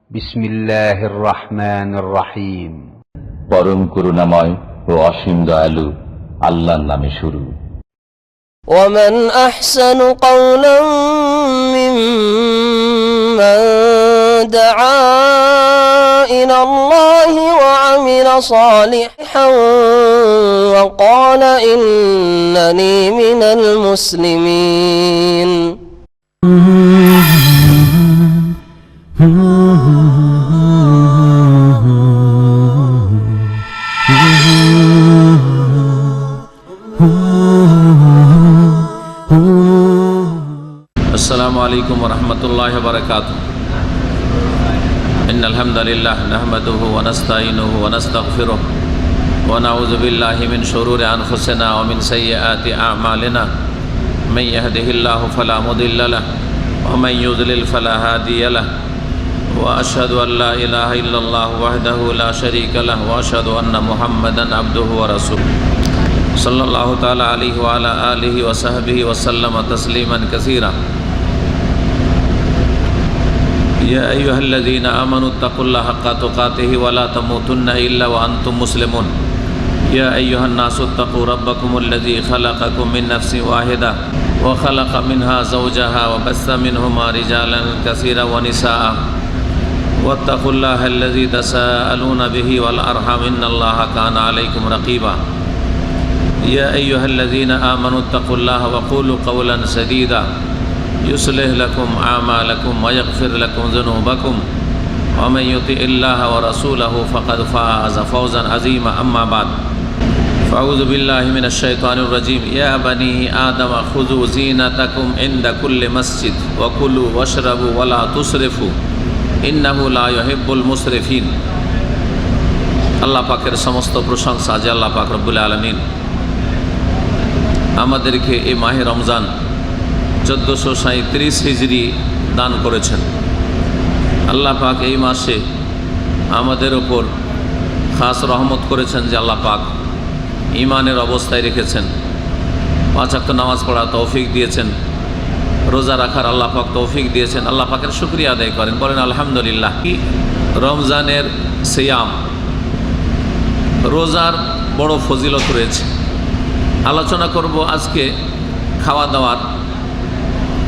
বিসমিল্লাহির রহমানির রহিম। পরম করুণাময় ও অসীম দয়ালু আল্লাহর নামে শুরু। ومن أحسن قولا ممن دعا إلى الله وعمل صالحا وقال إنني من المسلمين. আসসালামু আলাইকুম ওয়া রাহমাতুল্লাহি ওয়া বারাকাতুহু। ইন্নাল হামদালিল্লাহ নাহমাদুহু ওয়া নাস্তাঈনুহু ওয়া নাস্তাগফিরুহু ওয়া নাউযু বিল্লাহি মিন শুরুরি আনফুসিনা ওয়া মিন সাইয়্যাতি আ'মালিনা। মান ইয়াহদিহিল্লাহু ফালা মুদিল্লা লাহু ওয়া মান ইউদ্লিল ফালা হাদিয়া লাহু। ওয়া আশহাদু আল লা ইলাহা ইল্লাল্লাহু ওয়াহদাহু লা শারীকা লাহু ওয়া আশহাদু আন্না মুহাম্মাদান আবদুহু ওয়া রাসূলুহু। সাল্লাল্লাহু তাআলা আলাইহি ওয়া আলা আলিহি ওয়া সাহবিহি ওয়া সাল্লামা তাসলিমান কাসীরা। يا أيها الذين آمنوا اتقوا الله حق تقاته ولا تموتن إلا وأنتم مسلمون. يا أيها الناس اتقوا ربكم الذي خلقكم من نفس واحدة وخلق منها زوجها وبث منهما رجالا كثيرا ونساء واتقوا الله الذي تساءلون به والأرحام إن الله كان عليكم رقيبا. يا أيها الذين آمنوا اتقوا الله وقولوا قولا سديدا يصلح لكم أعمالكم ويغفر لكم ذنوبكم ومن يطع الله ورسوله فقد فاز فوزا عظيما. أما بعد فأعوذ بالله من الشيطان الرجيم. يا بني آدم خذوا زينتكم عند كل مسجد وكلوا واشربوا ولا تسرفوا إنه لا يحب المسرفين. আল্লাহ পাকের সমস্ত প্রশংসা যে আল্লাহ পাক রব্বুল আলামিন আমাদেরকে এই মাহে রমজান 1437 হিজরি দান করেছেন। আল্লাহ পাক এই মাসে আমাদের ওপর খাস রহমত করেছেন যে আল্লাহ পাক ঈমানের অবস্থায় রেখেছেন, 5 ওয়াক্ত নামাজ পড়ার তৌফিক দিয়েছেন, রোজা রাখার আল্লাহ পাক তৌফিক দিয়েছেন। আল্লাহ পাকের শুকরিয়া আদায় করেন, বলেন আলহামদুলিল্লাহ। রমজানের সিয়াম, রোজার বড় ফজিলত রয়েছে। আলোচনা করব আজকে খাওয়া দাওয়ার,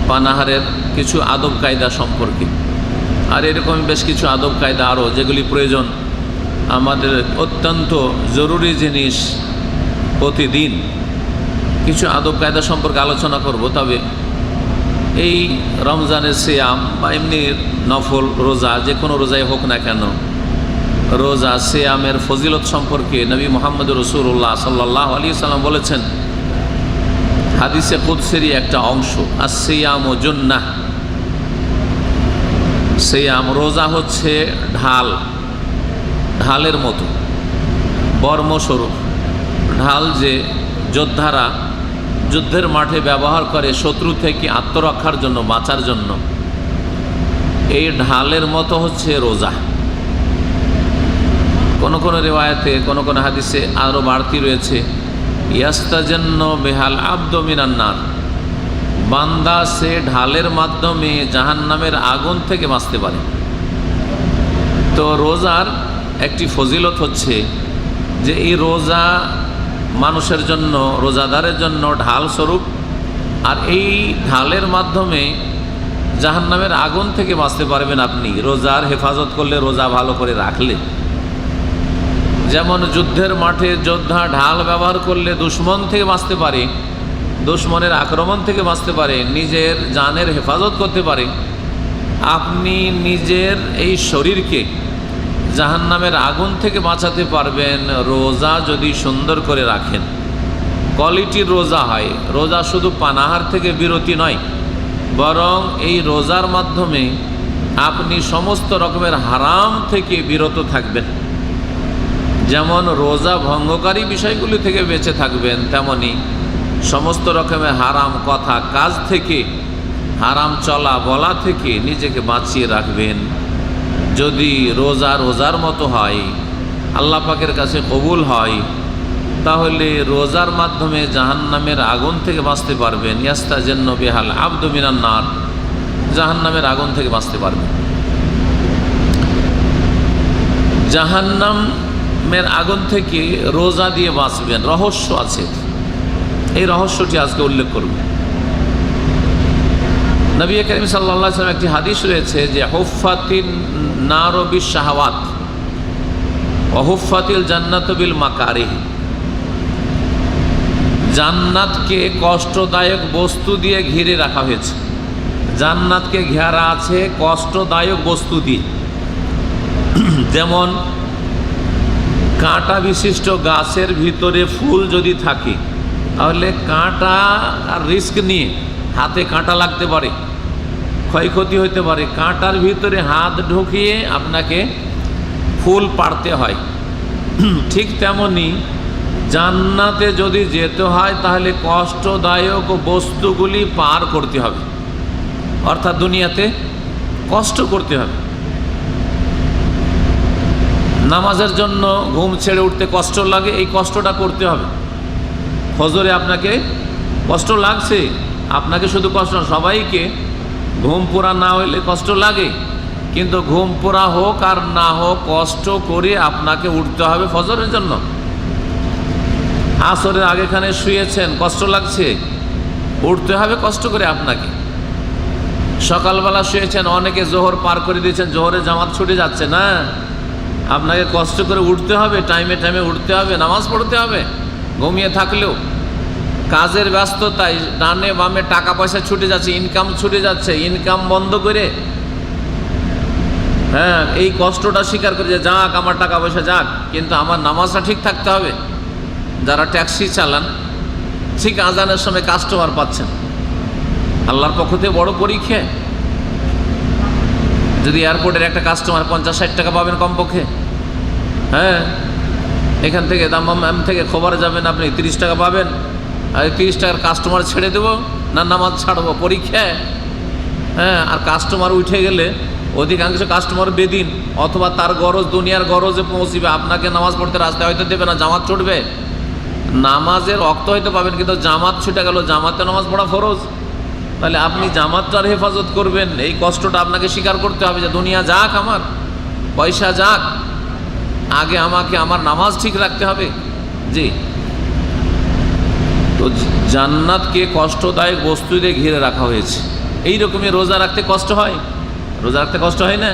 পানাহারের কিছু আদব কায়দা সম্পর্কে। আর এরকম বেশ কিছু আদব কায়দা আরও যেগুলি প্রয়োজন, আমাদের অত্যন্ত জরুরি জিনিস, প্রতিদিন কিছু আদব কায়দা সম্পর্কে আলোচনা করব। তবে এই রমজানের সিয়াম বা এমনি নফল রোজা, যে কোনো রোজাই হোক না কেন, রোজা সিয়ামের ফজিলত সম্পর্কে নবী মুহাম্মদ রাসূলুল্লাহ সাল্লাল্লাহু আলাইহি সাল্লাম বলেছেন, হাদিসে কুদসির একটা অংশ, আসিয়ামু জুন্নাহ। সিয়াম, রোজা হচ্ছে ঢাল, ঢালের মতো, বর্মস্বরূপ ঢাল যে যোদ্ধারা যুদ্ধের মাঠে ব্যবহার করে শত্রু থেকে আত্মরক্ষার জন্য, বাঁচার জন্য। এই ঢালের মতো হচ্ছে রোজা। কোন কোন রিওয়ায়াতে, কোন কোন হাদিসে আরও বাড়তি রয়েছে, ইয়াস্তাজান্নু বিহাল আবদু মিনান নার, বান্দা সে ঢালের মাধ্যমে জাহান্নামের আগুন থেকে বাঁচতে পারে। তো রোজার একটি ফজিলত হচ্ছে যে এই রোজা মানুষের জন্য, রোজাদারের জন্য ঢাল স্বরূপ, আর এই ঢালের মাধ্যমে জাহান্নামের আগুন থেকে বাঁচতে পারবেন আপনি, রোজার হেফাজত করলে, রোজা ভালো করে রাখলে। যেমন যুদ্ধের মাঠে যোদ্ধা ঢাল ব্যবহার করলে দুশমন থেকে বাঁচতে পারে, দুশমনের আক্রমণ থেকে বাঁচতে পারে, নিজের জানের হেফাজত করতে পারে। আপনি নিজের এই শরীরকে জাহান্নামের আগুন থেকে বাঁচাতে পারবেন রোজা যদি সুন্দর করে রাখেন। কোয়ালিটির রোজা হয়। রোজা শুধু পানাহার থেকে বিরতি নয়, বরং এই রোজার মাধ্যমে আপনি সমস্ত রকমের হারাম থেকে বিরত থাকবেন। যেমন রোজা ভঙ্গকারী বিষয়গুলি থেকে বেঁচে থাকবেন, তেমনি সমস্ত রকমের হারাম কথা, কাজ থেকে, হারাম চলা বলা থেকে নিজেকে বাঁচিয়ে রাখবেন। যদি রোজা রোজার মতো হয়, আল্লাহ পাকের কাছে কবুল হয়, তাহলে রোজার মাধ্যমে জাহান্নামের আগুন থেকে বাঁচতে পারবেন। ইয়াস্তাজান্নু বিহাল আবদু মিনান নার, জাহান্নামের আগুন থেকে বাঁচতে পারবেন। জাহান্নামের আগুন থেকে রোজা দিয়ে বাঁচবেন, রহস্য আছে। এই রহস্যটি আজকে উল্লেখ করব। নবী করিম সাল্লাল্লাহু আলাইহি ওয়াসাল্লাম একটি হাদিস রয়েছে যে হুফফাতিন নারু বিশ শাহাওয়াত ওয়া হুফফাতিল জান্নাতু বিল মাকারিহ। জান্নাতকে কষ্টদায়ক বস্তু দিয়ে ঘিরে রাখা হয়েছে। জান্নাতকে ঘেরা আছে কষ্টদায়ক বস্তু দিয়ে। যেমন কাঁটা বিশিষ্ট গাছের ভিতরে ফুল যদি থাকে তাহলে কাঁটা আর রিস্ক নিয়ে হাতে কাঁটা লাগতে পারে, ক্ষয়ক্ষতি হতে পারে। কাঁটার ভিতরে হাত ঢুকিয়ে আপনাকে ফুল পাড়তে হয়। ঠিক তেমনি জান্নাতে যদি যেতে হয় তাহলে কষ্টদায়ক বস্তুগুলি পার করতে হবে, অর্থাৎ দুনিয়াতে কষ্ট করতে হবে। নামাজের জন্য ঘুম ছেড়ে উঠতে কষ্ট লাগে, এই কষ্টটা করতে হবে। ফজরে আপনাকে কষ্ট লাগছে, আপনাকে শুধু কষ্ট না, সবাইকে ঘুম পুরা না হইলে কষ্ট লাগে, কিন্তু ঘুম পুরা হোক আর না হোক কষ্ট করে আপনাকে উঠতে হবে ফজরের জন্য। আসরের আগেখানে শুয়েছেন, কষ্ট লাগছে, উঠতে হবে কষ্ট করে আপনাকে। সকালবেলা শুয়েছেন, অনেকে জোহর পার করে দিয়েছেন, জোহরে জামাত ছুটে যাচ্ছে না, আপনাকে কষ্ট করে উঠতে হবে, টাইমে টাইমে উঠতে হবে, নামাজ পড়তে হবে। ঘুমিয়ে থাকলেও কাজের ব্যস্ততায় ডানে বামে টাকা পয়সা ছুটে যাচ্ছে, ইনকাম ছুটে যাচ্ছে, ইনকাম বন্ধ করে এই কষ্টটা স্বীকার করে যে যাক আমার টাকা পয়সা যাক, কিন্তু আমার নামাজটা ঠিক থাকতে হবে। যারা ট্যাক্সি চালান, ঠিক আজানের সময় কাস্টমার পাচ্ছেন, আল্লাহর পক্ষ থেকে বড় পরীক্ষা। যদি এয়ারপোর্টের একটা কাস্টমার 50-60 টাকা পাবেন কমপক্ষে, এখান থেকে দামাম থেকে খবরে যাবেন আপনি 30 টাকা পাবেন, আর 30 টাকার কাস্টমার ছেড়ে দেবো না নামাজ ছাড়বো, পরীক্ষায়। আর কাস্টমার উঠে গেলে অধিকাংশ কাস্টমার বেদিন, অথবা তার গরজ দুনিয়ার গরজে পৌঁছিবে, আপনাকে নামাজ পড়তে রাস্তায় হয়তো দেবে না, জামাত ছুটবে। নামাজের রক্ত হয়তো পাবেন, কিন্তু জামাত ছুটে গেল, জামাতে নামাজ পড়া ফরজ। তাহলে আপনি জামাতটার হেফাজত করবেন, এই কষ্টটা আপনাকে স্বীকার করতে হবে যে দুনিয়া যাক, আমার পয়সা যাক, আগে আমাকে আমার নামাজ ঠিক রাখতে হবে। জি, তো জান্নাতকে কষ্টদায়ক বস্তু দিয়ে ঘিরে রাখা হয়েছে। এইরকমই রোজা রাখতে কষ্ট হয়, রোজা রাখতে কষ্ট হয় না?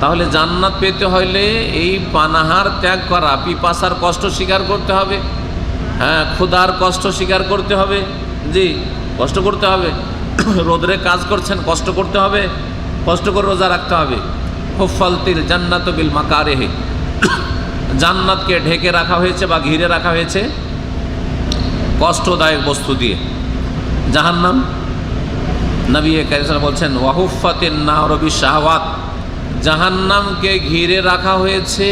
তাহলে জান্নাত পেতে হলে এই পানাহার ত্যাগ করা, পিপাসার কষ্ট স্বীকার করতে হবে, ক্ষুধার কষ্ট স্বীকার করতে হবে। জি, কষ্ট করতে হবে। রোদরে কাজ করছেন, কষ্ট করতে হবে, কষ্ট করে রোজা রাখতে হবে। হুফফাতিল জান্নাতু বিল মাকারিহ। জান্নাতকে ঢেকে রাখা হয়েছে বা ঘিরে রাখা হয়েছে কষ্টদায়ক বস্তু দিয়ে। জাহান্নাম, নবী কারীম সাল্লাল্লাহু আলাইহি ওয়াসাল্লাম বলছেন ওয়া হুফফাতিন নারু বিশ শাহাওয়াত। জাহান্নামকে ঘিরে রাখা হয়েছে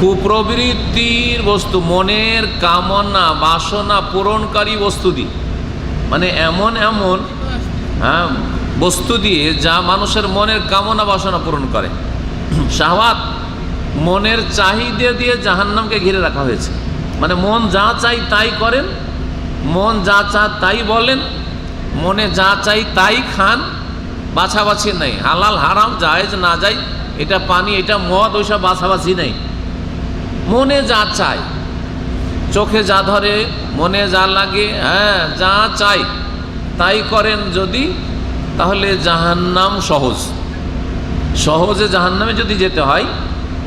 কুপ্রবৃত্তির বস্তু, মনের কামনা বাসনা পূরণকারী বস্তু দিয়ে। মানে এমন এমন বস্তু দিয়ে যা মানুষের মনের কামনা বাসনা পূরণ করে। শাহওয়াত, মনের চাহিদা দিয়ে জাহান্নামকে ঘিরে রাখা হয়েছে। মানে মন যা চাই তাই করেন, মন যা চায় তাই বলেন, মনে যা চাই তাই খান, বাছাবাছি নেই। হালাল হারাম জায়েজ না যাই, এটা পানি এটা মদ, ওইসব বাছাবাছি নেই। মনে যা চায়, চোখে যা ধরে, মনে যা লাগে, যা চাই তাই করেন যদি, তাহলে জাহান্নাম সহজ। সহজে জাহান্নামে যদি যেতে হয়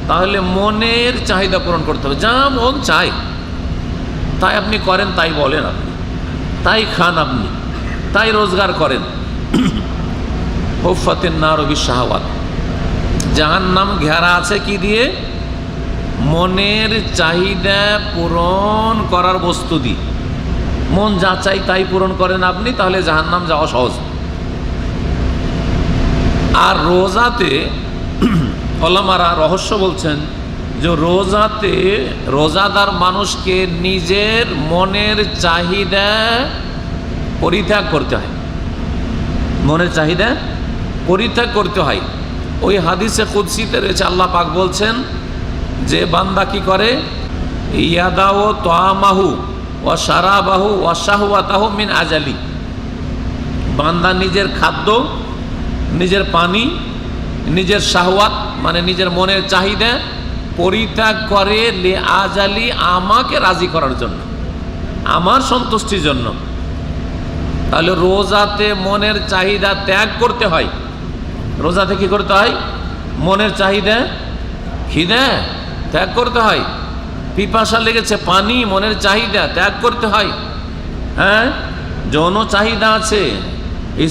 তাহলে মনের চাহিদা পূরণ করতে হবে। যা মন চায় তাই আপনি করেন, তাই বলেন আপনি, তাই খান আপনি, তাই রোজগার করেন। হুফফাতিন নারু বিশ শাহাওয়াত। জাহান্নাম ঘেরা আছে কি দিয়ে? মনের চাহিদা পূরণ করার বস্তু দিয়ে। মন যা চাই তাই পূরণ করেন আপনি, তাহলে জাহান্নাম যাওয়া সহজ। আর রোজাতে ওলামারা রহস্য বলছেন যে রোজাতে রোজাদার মানুষকে নিজের মনের চাহিদা পরিত্যাগ করতে হয়, মনের চাহিদা পরিত্যাগ করতে হয়। ওই হাদিসে কুদসিতে রয়েছে, আল্লাহ পাক বলছেন যে বান্দা কি করে, ইয়াদাও তামাহু ওয়া শারাবাহু ওয়া শাহওয়াতাহু মিন আজালি। বান্দা নিজের খাদ্য, নিজের পানি নিজের শাহওয়াত মানে নিজের মনের চাহিদা পরিত্যাগ করে লে আজালি আমাকে রাজি করার জন্য, আমার সন্তুষ্টির জন্য। তাহলে রোজাতে মনের চাহিদা ত্যাগ করতে হয়। রোজাতে কি করতে হয়? মনের চাহিদা, খিদে ত্যাগ করতে হয়। পিপাসা লেগেছে, পানি, মনের চাহিদা ত্যাগ করতে হয়। হ্যাঁ, যৌন চাহিদা আছে,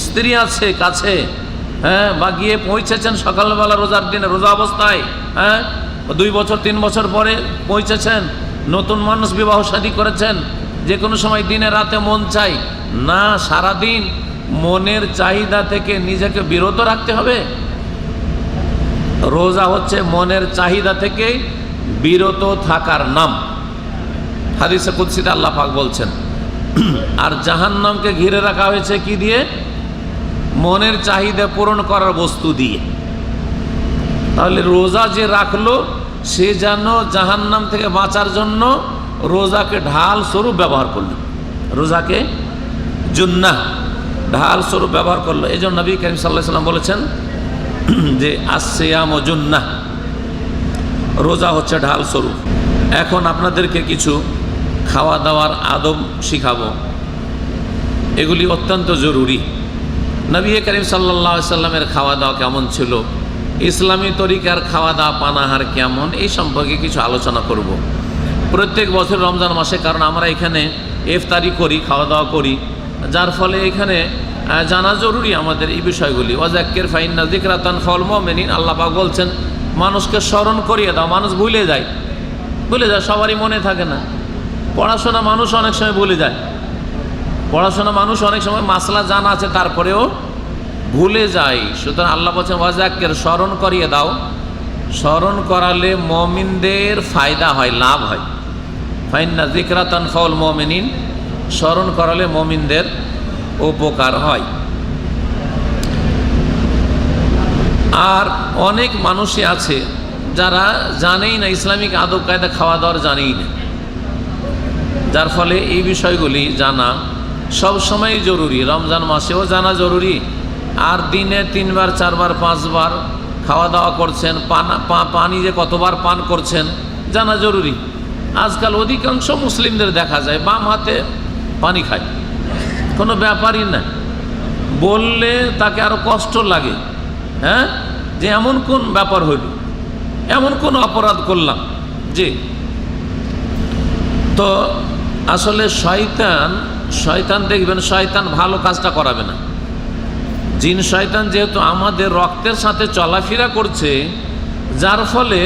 স্ত্রী আছে কাছে, হ্যাঁ, বা গিয়ে পৌঁছেছেন সকালবেলা রোজার দিনে, রোজা অবস্থায়, হ্যাঁ, 2 বছর 3 বছর পরে পৌঁছেছেন, নতুন মানুষ বিবাহ শাদী করেছেন, যে কোনো সময় দিনে রাতে মন চাই না, সারাদিন মনের চাহিদা থেকে নিজেকে বিরত রাখতে হবে। রোজা হচ্ছে মনের চাহিদা থেকে বিরত থাকার নাম। হাদিসে কুদসিতে আল্লাহ পাক বলছেন, আর জাহান্নামকে ঘিরে রাখা হয়েছে কি দিয়ে? মনের চাহিদা পূরণ করার বস্তু দিয়ে। তাহলে রোজা যে রাখলো সে যেন জাহান্নাম থেকে বাঁচার জন্য রোজাকে ঢাল স্বরূপ ব্যবহার করলো, রোজাকে জুন্নাহ ঢাল স্বরূপ ব্যবহার করলো। এই জন্য নবী করিম সাল্লাল্লাহু আলাইহি ওয়াসাল্লাম বলেছেন যে আসসিয়ামু জুন্নাহ, রোজা হচ্ছে ঢাল স্বরূপ। এখন আপনাদেরকে কিছু খাওয়া দাওয়ার আদব শিখাবো, এগুলি অত্যন্ত জরুরি। নবী করিম সাল্লাল্লাহু আলাইহি ওয়াসাল্লামের খাওয়া দাওয়া কেমন ছিল, ইসলামী তরিকার খাওয়া দাওয়া পানাহার কেমন, এই সম্পর্কে কিছু আলোচনা করব প্রত্যেক বছর রমজান মাসে। কারণ আমরা এখানে ইফতারি করি, খাওয়া দাওয়া করি, যার ফলে এখানে জানা জরুরি আমাদের এই বিষয়গুলি। ওয়াজাক্কির ফাইন্না যিকরা তানফাউল মুমিনিন, আল্লাহ পাক বলছেন মানুষকে স্মরণ করিয়ে দাও। মানুষ ভুলে যায়, সবারই মনে থাকে না। পড়াশোনা মানুষ অনেক সময় ভুলে যায়, পড়াশোনা মানুষ অনেক সময় মাসলা জানা আছে তারপরেও ভুলে যায়। সুতরাং আল্লাহ বলছেন ওয়াজাক্কির, স্মরণ করিয়ে দাও। স্মরণ করালে মুমিনদের ফায়দা হয়, লাভ হয়। ফাইন্না যিকরা তানফাউল মুমিনিন, স্মরণ করালে মুমিনদের উপকার হয়। আর অনেক মানুষই আছে যারা জানেই না, ইসলামিক আদব কায়দা খাওয়া দাওয়ার জানেই না, যার ফলে এই বিষয়গুলি জানা সবসময় জরুরি। রমজান মাসেও জানা জরুরি, আর দিনে 3 বার 4 বার 5 বার খাওয়া দাওয়া করছেন, পানি যে কতবার পান করছেন জানা জরুরি। আজকাল অধিকাংশ মুসলিমদের দেখা যায় বাম হাতে পানি খায়, কোনো ব্যাপারই না। বললে তাকে আরো কষ্ট লাগে, হ্যাঁ, যে এমন কোন ব্যাপার হইল, এমন কোন অপরাধ করলাম যে। তো আসলে শয়তান দেখবেন, শয়তান ভালো কাজটা করাবে না। জিন শয়তান যেহেতু আমাদের রক্তের সাথে চলাফেরা করছে, যার ফলে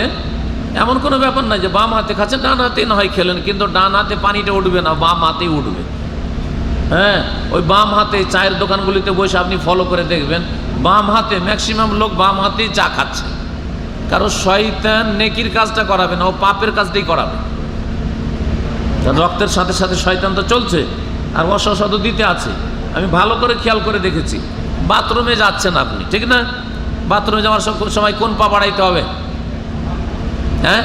এমন কোনো ব্যাপার না যে বাম হাতে খাচ্ছেন, ডান হাতে না হয় খেলেন, কিন্তু ডান হাতে পানিটা উঠবে না, বাম হাতেই উঠবে। হ্যাঁ, ওই বাম হাতে চায়ের দোকানগুলিতে বসে আপনি ফলো করে দেখবেন, বাম হাতে ম্যাক্সিমাম লোক বাম হাতেই চা খাচ্ছে। কারণ শয়তান নেকির কাজটা করাবে না, ও পাপের কাজটাই করাবে। রক্তের সাথে সাথে শয়তান তো চলছে, আর অসৎ দিতে আছে। আমি ভালো করে খেয়াল করে দেখেছি, বাথরুমে যাচ্ছেন আপনি, ঠিক না? বাথরুমে যাওয়ার সময় কোন পা বাড়াইতে হবে? হ্যাঁ,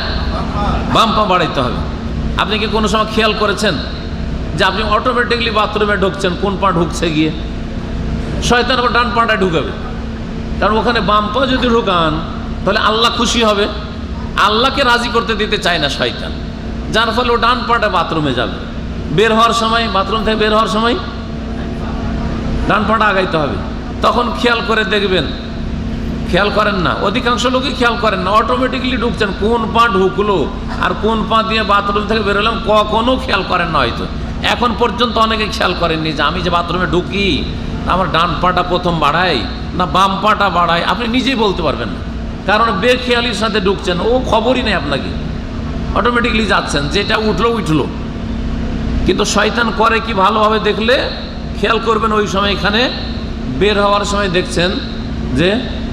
বাম পা বাড়াইতে হবে। আপনি কি কোনো সময় খেয়াল করেছেন যে আপনি অটোমেটিকলি বাথরুমে ঢুকছেন, কোন পা ঢুকছে গিয়ে? শয়তান আবার ডান পাটা ঢুকাবে, কারণ ওখানে বাম পা যদি ঢুকান তাহলে আল্লাহ খুশি হবে। আল্লাহকে রাজি করতে দিতে চায় না শয়তান, যার ফলে ও ডান পাটা বাথরুমে যাবে। বের হওয়ার সময়, বাথরুম থেকে বের হওয়ার সময় ডান পাটা আগাইতে হবে। তখন খেয়াল করে দেখবেন, খেয়াল করেন না, অধিকাংশ লোকই খেয়াল করেন না, অটোমেটিকলি ঢুকছেন। কোন পা ঢুকলো আর কোন পা দিয়ে বাথরুম থেকে বেরোলাম কখনো খেয়াল করেন না। হয়তো এখন পর্যন্ত অনেকে খেয়াল করেননি যে আমি যে বাথরুমে ঢুকি আমার ডান পাটা প্রথম বাড়াই না বাম পাটা বাড়াই, আপনি নিজেই বলতে পারবেন না, কারণ বেখেয়ালির সাথে ঢুকছেন, ও খবরই নেই আপনাকে, অটোমেটিকলি যাচ্ছেন, যেটা উঠলো। কিন্তু শয়তান করে কি, ভালোভাবে দেখলে খেয়াল করবেন, ওই সময় এখানে বের হওয়ার সময় দেখছেন যে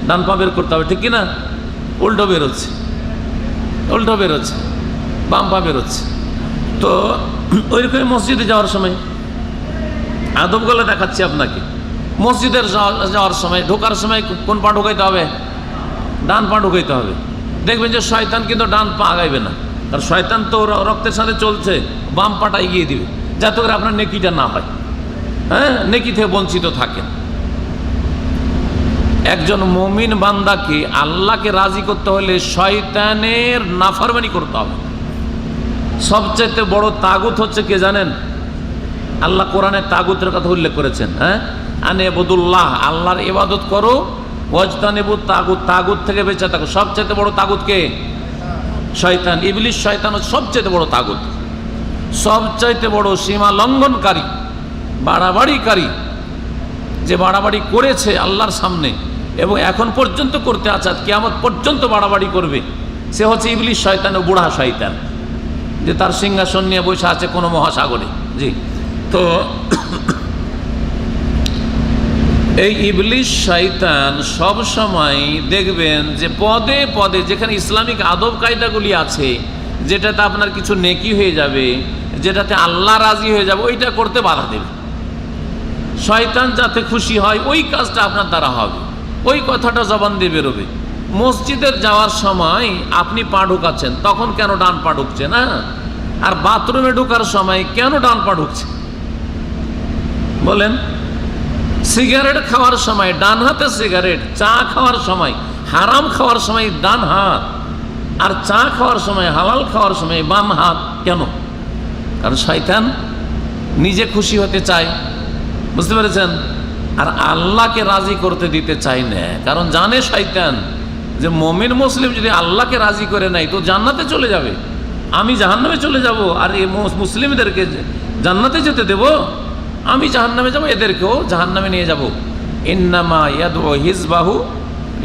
ডান পা বের করতে হবে, ঠিক কিনা? উল্টো বেরোচ্ছে, বাম পা বেরোচ্ছে। তো ওইরকম মসজিদে যাওয়ার সময় আদবগুলো দেখাচ্ছি আপনাকে। মসজিদের যাওয়ার সময়, ঢোকার সময় কোন পা ঢোকাইতে হবে? ডান পা ঢোকাইতে হবে। দেখবেন যে শয়তান কিন্তু ডান পা আগাইবে না, কারণ শয়তান তো রক্তের সাথে চলছে, বাম পাটা এগিয়ে দিবে, যাতে করে আপনার নেকিটা না হয়, হ্যাঁ, নেকি থেকে বঞ্চিত থাকেন। একজন মুমিন বান্দাকে আল্লাহকে রাজি করতে হলে শয়তানের নাফরমানি করতে হবে। সবচেয়ে বড় তাগুত হচ্ছে কে জানেন? আল্লাহ কোরআনে তাগুতের কথা উল্লেখ করেছেন। হ্যাঁ, আনে আবুদুল্লাহ, আল্লাহর ইবাদত করো, ওয়াজতানিবু তাগুত, তাগুত থেকে বেঁচে থাকো। সবচেয়ে বড় তাগুত কে? শয়তান, ইবলিস শয়তান হচ্ছে সবচেয়ে বড় তাগুত, সবচাইতে বড় সীমা লঙ্ঘনকারী, বাড়াবাড়িকারী, যে বাড়াবাড়ি করেছে আল্লাহর সামনে এবং এখন পর্যন্ত করতে আছে, কিয়ামত পর্যন্ত বাড়াবাড়ি করবে, সে হচ্ছে ইবলিস শয়তান ও বুড়া শয়তান, যে তার সিংহাসন নিয়ে বসে আছে কোনো মহাসাগরে। জি, তো এই ইবলিস শয়তান সব সময় দেখবেন যে পদে পদে যেখানে ইসলামিক আদব কায়দাগুলি আছে, যেটাতে আপনার কিছু নেকি হয়ে যাবে, যেটাতে আল্লাহ রাজি হয়ে যাবে, ওইটা করতে বাধা দেবে। শয়তান যাতে খুশি হয় ওই কাজটা আপনার দ্বারা হবে, ওই কথাটা জবান দিয়ে বেরোবে। মসজিদের যাওয়ার সময় আপনি পা ঢুকাচ্ছেন, তখন কেন ডান পা ঢুকছে না? আর বাথরুমে ঢোকার সময় কেন ডান পা ঢুকছে বলেন? সিগারেট খাওয়ার সময় ডান হাতে সিগারেট, চা খাওয়ার সময়, হারাম খাওয়ার সময় ডান হাত, আর চা খাওয়ার সময়, হালাল খাওয়ার সময় বাম হাত। কেন? কারণ শয়তান নিজে খুশি হতে চায়, বুঝতে পেরেছেন? আর আল্লাহকে রাজি করতে দিতে চায় না, কারণ জানে শয়তান যে মুমিন মুসলিম যদি আল্লাহকে রাজি করে নাই তো জান্নাতে চলে যাবে, আমি জাহান্নামে চলে যাব। আর এই মুসলিমদেরকে জান্নাতে যেতে দেব? আমি জাহান্নামে যাব, এদেরকেও জাহান্নামে নিয়ে যাব। ইন্নামা ইয়াদউ হিজবাহু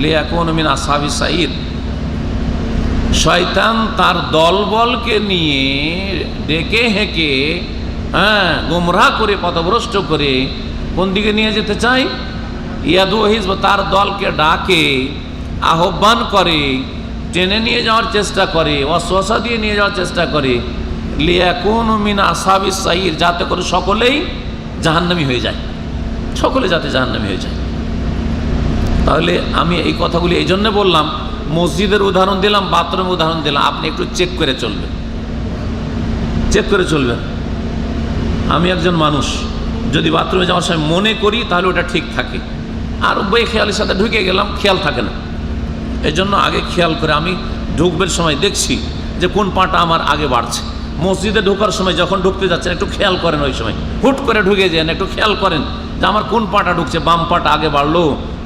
লিয়াকুনু মিন আসহাবিস সাঈর। শয়তান তার দলবলকে নিয়ে ডেকে হেঁকে, গোমরাহ করে, পথভ্রষ্ট করে কোন দিকে নিয়ে যেতে চায়? ইয়াদউ হিজব, তার দলকে ডাকে, আহ্বান করে, টেনে নিয়ে যাওয়ার চেষ্টা করে, ওয়াসওয়াসা দিয়ে নিয়ে যাওয়ার চেষ্টা করে, লিয়াকুনু মিন আসহাবিস সাঈর, যাতে করে সকলেই জাহান্নামী হয়ে যায়, সকলে যাতে জাহান্নামী হয়ে যায়। তাহলে আমি এই কথাগুলি এই জন্য বললাম, মসজিদের উদাহরণ দিলাম, বাথরুমের উদাহরণ দিলাম, আপনি একটু চেক করে চলবেন, চেক করে চলবেন। আমি একজন মানুষ, যদি বাথরুমে যাওয়ার সময় মনে করি তাহলে ওটা ঠিক থাকে, আর বেখেয়ালের সাথে ঢুকে গেলাম, খেয়াল থাকে না। এই জন্য আগে খেয়াল করে আমি ঢুকবার সময় দেখছি যে কোন পাটা আমার আগে বাড়ছে। মসজিদে ঢোকার সময় যখন ঢুকতে যাচ্ছেন একটু খেয়াল করেন, ওই সময় হুট করে ঢুকে যান, একটু খেয়াল করেন যে আমার কোন পাটা ঢুকছে, বাম পাটা আগে বাড়লো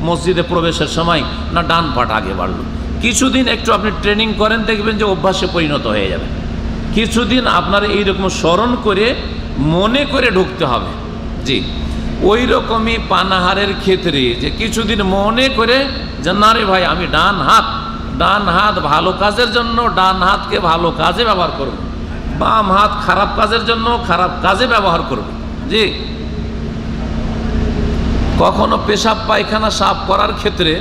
মসজিদে প্রবেশের সময়, না ডান পাটা আগে বাড়লো। কিছুদিন একটু আপনি ট্রেনিং করেন, দেখবেন যে অভ্যাসে পরিণত হয়ে যাবে। কিছুদিন আপনার এইরকম স্মরণ করে মনে করে ঢুকতে হবে। জি, ওই রকমই পানাহারের ক্ষেত্রে যে কিছুদিন মনে করে যে না রে ভাই, আমি ডান হাত ভালো কাজের জন্য ডান হাতকে ভালো কাজে ব্যবহার করব, বাম হাত খারাপ কাজের জন্য খারাপ কাজে ব্যবহার করব। জি, কখনো পেশাব পায়খানা সাফ করার ক্ষেত্রে,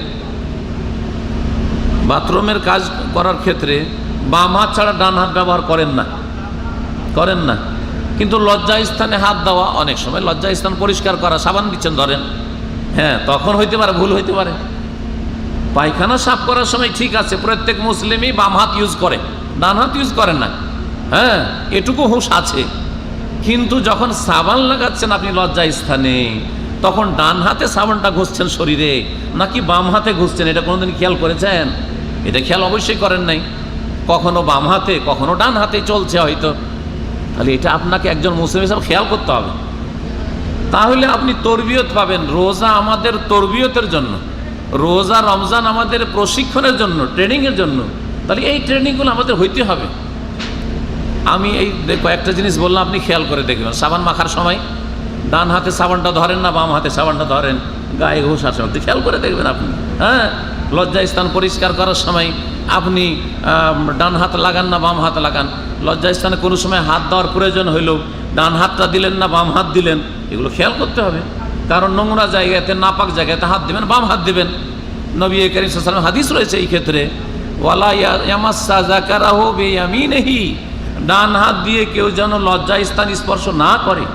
বাথরুমের কাজ করার ক্ষেত্রে বাম হাত ছাড়া ডান হাত ব্যবহার করেন না। কিন্তু লজ্জা স্থানে হাত দেওয়া, অনেক সময় লজ্জা স্থান পরিষ্কার করা, সাবান দিচ্ছেন ধরেন, হ্যাঁ, তখন হইতে পারে, ভুল হইতে পারে। পায়খানা সাফ করার সময় ঠিক আছে, প্রত্যেক মুসলিমই বাম হাত ইউজ করে, ডান হাত ইউজ করেন না, হ্যাঁ, এটুকু হুঁশ আছে। কিন্তু যখন সাবান লাগাচ্ছেন আপনি লজ্জা স্থানে, তখন ডান হাতে সাবানটা ঘষছেন শরীরে নাকি বাম হাতে ঘষছেন, এটা কোনোদিন খেয়াল করেছেন? এটা খেয়াল অবশ্যই করেন নাই। কখনো বাম হাতে, কখনো ডান হাতে চলছে হয়তো। তাহলে এটা আপনাকে একজন মুসলিম হিসাবে খেয়াল করতে হবে, তাহলে আপনি তরবিয়ত পাবেন। রোজা আমাদের তরবিয়তের জন্য, রোজা রমজান আমাদের প্রশিক্ষণের জন্য, ট্রেনিংয়ের জন্য। তাহলে এই ট্রেনিংগুলো আমাদের হইতে হবে। আমি এই কয়েকটা জিনিস বললাম, আপনি খেয়াল করে দেখবেন। সাবান মাখার সময় ডান হাতে সাবানটা ধরেন না বাম হাতে সাবানটা ধরেন, গায়ে ঘষার সময় খেয়াল করে দেখবেন আপনি। হ্যাঁ, লজ্জা স্থান পরিষ্কার করার সময় আপনি ডান হাত লাগান না বাম হাত লাগান, লজ্জা স্থানে কোনো সময় হাত দেওয়ার প্রয়োজন হইল ডান হাতটা দিলেন না বাম হাত দিলেন, এগুলো খেয়াল করতে হবে। কারণ নোংরা জায়গাতে, নাপাক জায়গাতে হাত দিবেন, বাম হাত দিবেন। নবী করিম সাল্লাল্লাহু আলাইহি ওয়াসাল্লাম হাদিস রয়েছে এই ক্ষেত্রে, ওয়ালা ইয়ামাসসা যাকারাহু বিয়ামিনিহি, ডান হাত দিয়ে কেউ যেন লজ্জা স্থান স্পর্শ না করে।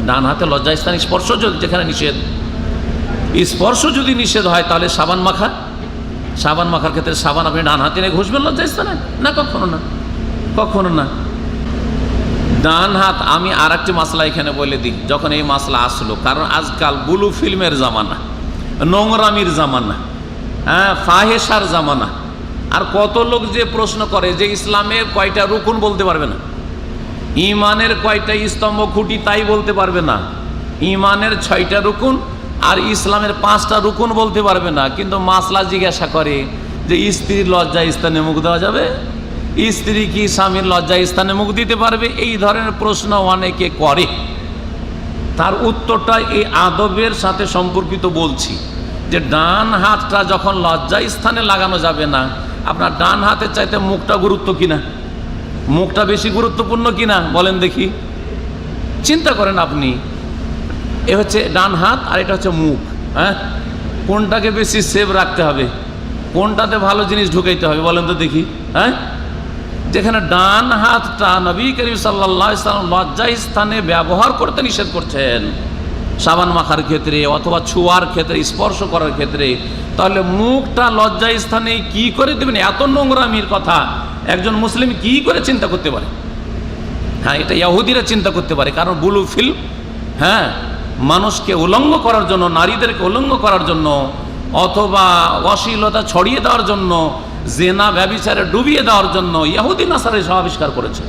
ডান হাতে লজ্জা স্থান স্পর্শ যেখানে নিষেধ, স্পর্শ যদি নিষেধ হয় তাহলে সাবান মাখার ক্ষেত্রে সাবান আপনি ডান হাতে নিয়ে ঘষবেন লজ্জা স্থানে? না, কখনো না। ডান হাত, আমি আর একটি মাসলা এখানে বলে দিই, যখন এই মাসলা আসলো, কারণ আজকাল ব্লু ফিল্মের জামানা, নোংরামির জামানা, হ্যাঁ, ফাহেসার জামানা। আর কত লোক যে প্রশ্ন করে যে ইসলামের কয়টা রুকুন বলতে পারবে না, ইমানের কয়টা স্তম্ভ খুঁটি তাই বলতে পারবে না, ইমানের 6টা রুকুন আর ইসলামের 5টা রুকুন বলতে পারবে না, কিন্তু মাসলা জিজ্ঞাসা করে যে স্ত্রীর লজ্জা স্থানে মুখ দেওয়া যাবে, স্ত্রী কি স্বামীর লজ্জা স্থানে মুখ দিতে পারবে, এই ধরনের প্রশ্ন অনেকে করে। তার উত্তরটা এই আদবের সাথে সম্পর্কিত বলছি, যে ডান হাতটা যখন লজ্জা স্থানে লাগানো যাবে না, আপনার ডান হাতের চাইতে মুখটা গুরুত্ব কিনা, মুখটা বেশি গুরুত্বপূর্ণ কিনা বলেন দেখি, চিন্তা করেন আপনি। এ হচ্ছে ডান হাত আর এটা হচ্ছে মুখ, হ্যাঁ, কোনটাকে বেশি সেভ রাখতে হবে, কোনটাতে ভালো জিনিস ঢুকাইতে হবে বলেন তো দেখি, হ্যাঁ। যেখানে ডান হাতটা নবী করিম সাল্লাল্লাহু আলাইহি ওয়াসাল্লাম লজ্জা স্থানে ব্যবহার করতে নিষেধ করছেন, সাবান মাখার ক্ষেত্রে অথবা ছোঁয়ার ক্ষেত্রে, স্পর্শ করার ক্ষেত্রে, তাহলে মুখটা লজ্জা স্থানে কি করে দেবেন? এত নোংরামির কথা একজন মুসলিম কি করে চিন্তা করতে পারে? হ্যাঁ, এটা ইহুদিরা চিন্তা করতে পারে, কারণ বুলু ফিল, হ্যাঁ, মানুষকে উলঙ্গ করার জন্য, নারীদেরকে উলঙ্গ করার জন্য, অথবা অশ্লীলতা ছড়িয়ে দেওয়ার জন্য, জেনা ব্যভিচারে ডুবিয়ে দেওয়ার জন্য ইহুদি নাসারা এসব আবিষ্কার করেছে,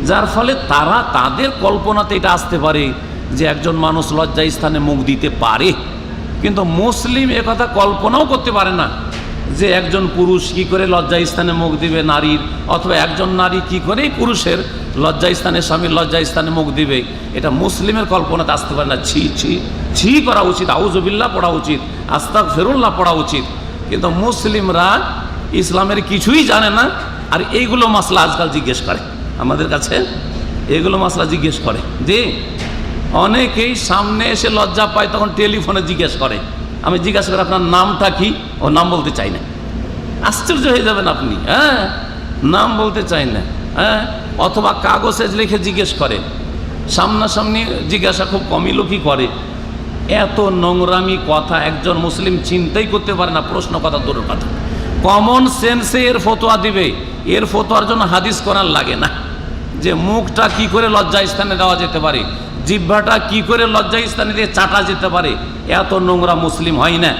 যার ফলে তারা তাদের কল্পনাতে এটা আসতে পারে যে একজন মানুষ লজ্জা স্থানে মুখ দিতে পারে, কিন্তু মুসলিম একথা কল্পনাও করতে পারে না যে একজন পুরুষ কি করে লজ্জা স্থানে মুখ দিবে নারীর, অথবা একজন নারী কি করে পুরুষের লজ্জা স্থানে, স্বামীর লজ্জা স্থানে মুখ দিবে, এটা মুসলিমের কল্পনাতে আসতে পারে না। ছি ছি ছি করা উচিত, আউযুবিল্লাহ পড়া উচিত, আস্তাগফিরুল্লাহ পড়া উচিত, কিন্তু মুসলিমরা ইসলামের কিছুই জানে না, আর এইগুলো মাসলা আজকাল জিজ্ঞেস করে আমাদের কাছে, এগুলো মাসলা জিজ্ঞেস করে। যে অনেকেই সামনে এসে লজ্জা পায়, তখন টেলিফোনে জিজ্ঞেস করে, আমি জিজ্ঞাসা করি আপনার নামটা কি, ও নাম বলতে চাই না, আশ্চর্য হয়ে যাবেন আপনি, হ্যাঁ, নাম বলতে চাই না, হ্যাঁ, অথবা কাগজে লিখে জিজ্ঞেস করে, সামনাসামনি জিজ্ঞাসা খুব কমই লোকই করে। এত নোংরামি কথা একজন মুসলিম চিন্তাই করতে পারে না, প্রশ্ন কথা দূরের কথা, কমন সেন্সে এর ফতোয়া দিবে, এর ফতোয়ার জন্য হাদিস কোরআন লাগে না, যে মুখটা কি করে লজ্জা স্থানে দেওয়া যেতে পারে, জিহ্বাটা কি করে লজ্জা স্থানে দিয়ে চাটা যেতে পারে, এত নোংরা মুসলিম হয় না।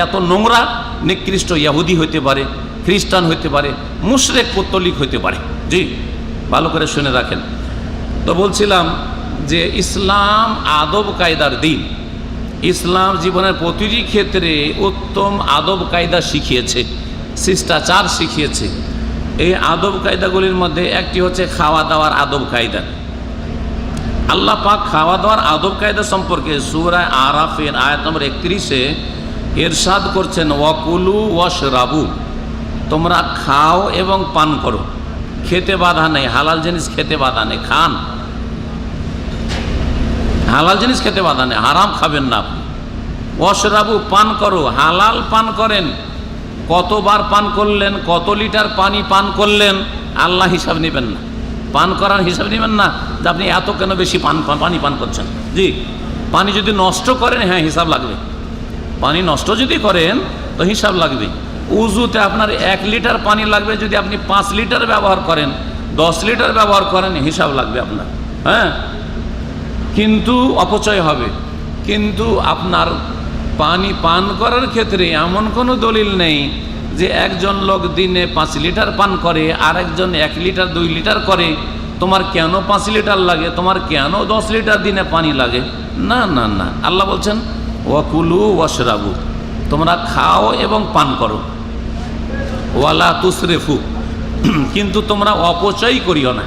এত নোংরা নিকৃষ্ট ইহুদি হইতে পারে, খ্রিস্টান হইতে পারে, মুশরিক পত্তলিক হইতে পারে। জি, ভালো করে শুনে রাখেন। তো বলছিলাম যে ইসলাম আদব কায়দার দিন, ইসলাম জীবনের প্রতিটি ক্ষেত্রে উত্তম আদব কায়দা শিখিয়েছে, শিষ্টাচার শিখিয়েছে। এই আদব কায়দাগুলির মধ্যে একটি হচ্ছে খাওয়া দাওয়ার আদব কায়দা। আল্লাহ পাক খাওয়া দাওয়ার আদব কায়দা সম্পর্কে সূরা আরাফের আয়াত নম্বর 31-এ ইরশাদ করছেন, ওয়াকুলু ওয়াশরাবু, তোমরা খাও এবং পান করো, খেতে বাধা নেই, হালাল জিনিস খেতে বাধা নেই, খান, হালাল জিনিস খেতে বাধা নেই, হারাম খাবেন না আপনি। ওয়াশরাবু, পান করো, হালাল পান করেন, কতবার পান করলেন, কত লিটার পানি পান করলেন, আল্লাহ হিসাব নেবেন না, পান করার হিসাব নেবেন না যে আপনি এত কেন বেশি পানি পান করছেন। জি, পানি যদি নষ্ট করেন, হ্যাঁ হিসাব লাগবে, পানি নষ্ট যদি করেন তো হিসাব লাগবে। উজুতে আপনার 1 লিটার পানি লাগবে, যদি আপনি 5 লিটার ব্যবহার করেন, 10 লিটার ব্যবহার করেন, হিসাব লাগবে আপনার, হ্যাঁ, কিন্তু অপচয় হবে। কিন্তু আপনার পানি পান করার ক্ষেত্রে এমন কোনো দলিল নেই যে একজন লোক দিনে 5 লিটার পান করে আর একজন 1 লিটার 2 লিটার করে, তোমার কেন 5 লিটার লাগে, তোমার কেন 10 লিটার দিনে পানি লাগে? না না না, আল্লাহ বলছেন ওয়াকুলু ওয়াশরাবু, তোমরা খাও এবং পান করো, ওয়ালা তুসরিফু, কিন্তু তোমরা অপচয় করিও না,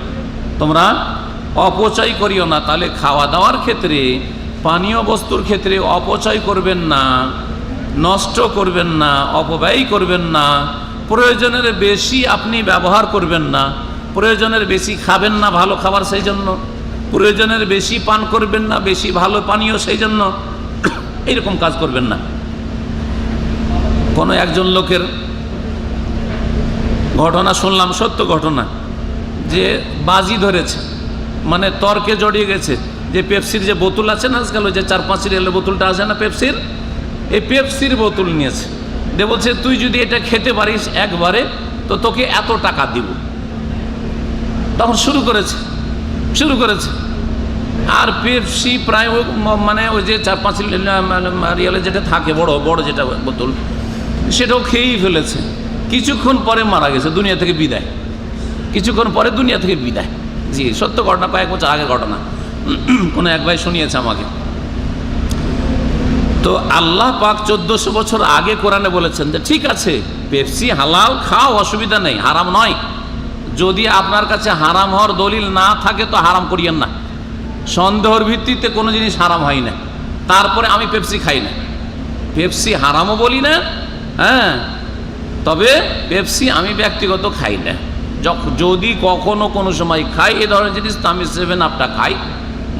তোমরা অপচয় করিও না। তাহলে খাওয়া দাওয়ার ক্ষেত্রে, পানীয় বস্তুর ক্ষেত্রে অপচয় করবেন না, নষ্ট করবেন না, অপব্যয় করবেন না, প্রয়োজনের বেশি আপনি ব্যবহার করবেন না, প্রয়োজনের বেশি খাবেন না ভালো খাবার সেই জন্য, প্রয়োজনের বেশি পান করবেন না বেশি ভালো পানীয় সেই জন্য, এইরকম কাজ করবেন না। কোনো একজন লোকের ঘটনা শুনলাম, সত্য ঘটনা, যে বাজি ধরেছে, মানে তর্কে জড়িয়ে গেছে, যে পেপসির যে বোতল আছে না আজকাল, ওই যে 4-5 রিয়ালের বোতলটা আছে না পেপসির, এই পেপসির বোতল নিয়েছে, যে বলছে তুই যদি এটা খেতে পারিস একবারে তো তোকে এত টাকা দিব। তখন শুরু করেছে আর পেপসি প্রায় মানে ওই যে 4-5 রিয়ালে যেটা থাকে বড় বড় যেটা বোতল, সেটাও খেয়েই ফেলেছে। কিছুক্ষণ পরে মারা গেছে, দুনিয়া থেকে বিদায়। কিছুক্ষণ পরে দুনিয়া থেকে বিদায়। জি, সত্য ঘটনা, কয়েক বছর আগের ঘটনা। কোনো এক ভাই শুনিয়েছে আমাকে। তো আল্লাহ পাক 1400 বছর আগে কোরআনে বলেছেন যে ঠিক আছে, পেপসি হালাল, খাও, অসুবিধা নেই, হারাম নয়। যদি আপনার কাছে হারাম হওয়ার দলিল না থাকে তো হারাম করিয়েন না। সন্দেহের ভিত্তিতে কোনো জিনিস হারাম হয় না। তারপরে আমি পেপসি খাই না, পেপসি হারামও বলি না, হ্যাঁ, তবে পেপসি আমি ব্যক্তিগত খাই না। যদি কখনো কোনো সময় খাই এ ধরনের জিনিস, তো আমি 7 আপটা খাই,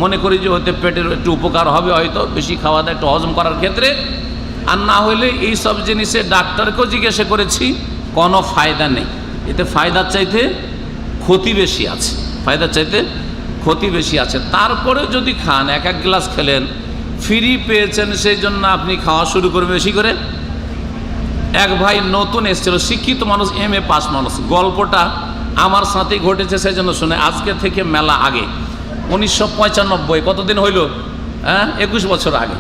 মনে করি যে হতে পেটের একটু উপকার হবে, হয়তো বেশি খাওয়া দাওয়া একটু হজম করার ক্ষেত্রে। আর না হলে এই সব জিনিসে ডাক্তারকেও জিজ্ঞাসা করেছি, কোনো ফায়দা নেই। এতে ফায়দার চাইতে ক্ষতি বেশি আছে, ফায়দার চাইতে ক্ষতি বেশি আছে। তারপরে যদি খান, এক গ্লাস খেলেন, ফ্রি পেয়েছেন, সেই জন্য আপনি খাওয়া শুরু করবেন বেশি করে। এক ভাই নতুন এসেছিল, শিক্ষিত মানুষ, MA পাস মানুষ, গল্পটা আমার সাথেই ঘটেছে, সেই জন্য শুনে। আজকে থেকে মেলা আগে, 1995, কতদিন হইল? 21 বছর আগে।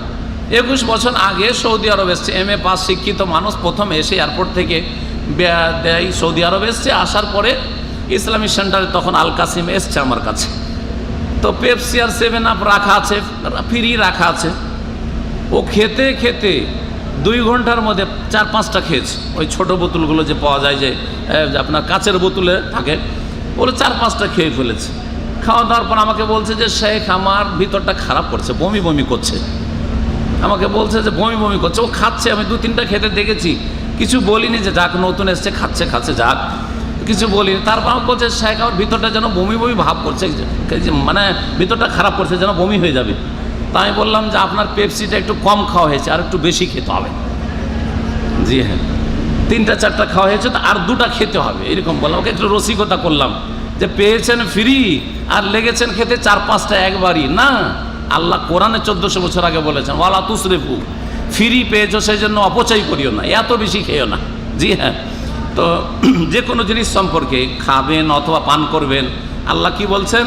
21 বছর আগে সৌদি আরব এসছে, MA পাস শিক্ষিত মানুষ, প্রথম এসে এয়ারপোর্ট থেকে সৌদি আরব এসছে। আসার পরে ইসলামিক সেন্টারে তখন আল কাসিম এসছে আমার কাছে। তো পেপসি আর 7 আপ রাখা আছে, ফ্রি রাখা আছে। ও খেতে খেতে 2 ঘন্টার মধ্যে 4-5টা খেয়েছে। ওই ছোট বোতলগুলো যে পাওয়া যায়, যে আপনার কাচের বোতলে থাকে, ওগুলো 4-5টা খেয়ে ফেলেছে। খাওয়া দাওয়ার পর আমাকে বলছে যে শেখ, আমার ভিতরটা খারাপ করছে, বমি বমি করছে। আমাকে বলছে যে বমি বমি করছে। ও খাচ্ছে, আমি 2-3টা খেতে দেখেছি, কিছু বলিনি যে যাক নতুন এসছে, খাচ্ছে যাক, কিছু বলিনি। তারপর আমাকে বলছে শেখ, আমার ভিতরটা যেন বমি বমি ভাব করছে, মানে ভিতরটা খারাপ করছে, যেন বমি হয়ে যাবে। তা আমি বললাম যে আপনার পেপসিটা একটু কম খাওয়া হয়েছে, আর একটু বেশি খেতে হবে। জি হ্যাঁ, 3-4টা খাওয়া হয়েছে, তো আর 2টা খেতে হবে, এরকম বললাম। ওকে একটু রসিকতা করলাম যে পেয়েছেন ফ্রি আর লেগেছেন খেতে 4-5টা একবারই না। আল্লাহ কোরআনে 1400 বছর আগে বলেছেন, ওয়ালা তুসরিফু, ফ্রি পেয়েছো সেই জন্য অপচয় করিও না, এত বেশি খেয়েও না। জি হ্যাঁ, তো যে কোনো জিনিস সম্পর্কে, খাবেন অথবা পান করবেন, আল্লাহ কি বলছেন?